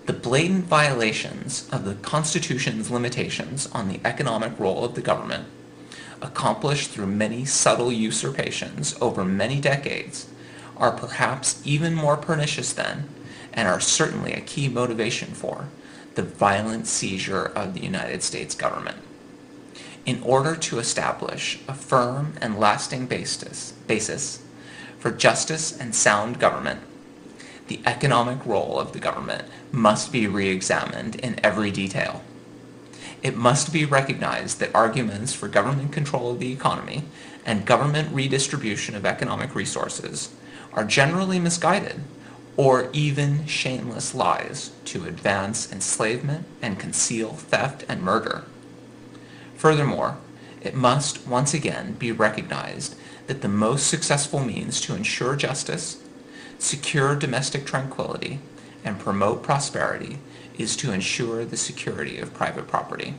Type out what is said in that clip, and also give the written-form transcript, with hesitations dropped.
The blatant violations of the Constitution's limitations on the economic role of the government, accomplished through many subtle usurpations over many decades, are perhaps even more pernicious than, and are certainly a key motivation for, the violent seizure of the United States government. In order to establish a firm and lasting basis for justice and sound government, the economic role of the government must be re-examined in every detail. It must be recognized that arguments for government control of the economy and government redistribution of economic resources are generally misguided or even shameless lies to advance enslavement and conceal theft and murder. Furthermore, it must once again be recognized that the most successful means to ensure justice, secure domestic tranquility, and promote prosperity is to ensure the security of private property.